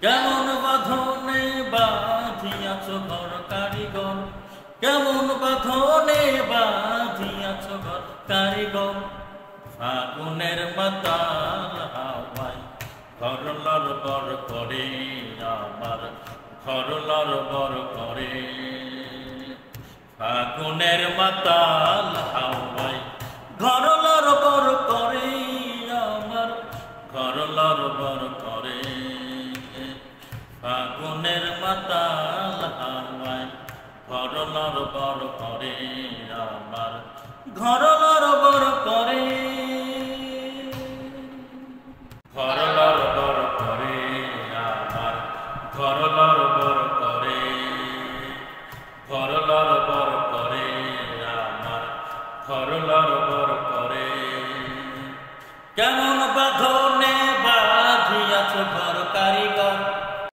কেমন বাঁধনে বাঁধিয়াছ ঘর কারিগর, কেমন বাঁধনে বাঁধিয়াছ ঘর কারিগর। ফাগুনের মাতাল হাওয়ায় ঘর লড়বড় করে, আমার ঘর লড়বড় করে। ফাগুনের মাতাল হাওয়ায় ঘর লড়বড় করে, আমার ঘর লড়বড় করে। ফাগুনের মাতাল হাওয়ায় ঘর লড়বড় করে, আমার ঘর লড়বড় করে। ঘর লড়বড় করে, আমার ঘর লড়বড় করে। ঘর লড়বড় করে, আমার ঘর লড়বড় করে। কেমন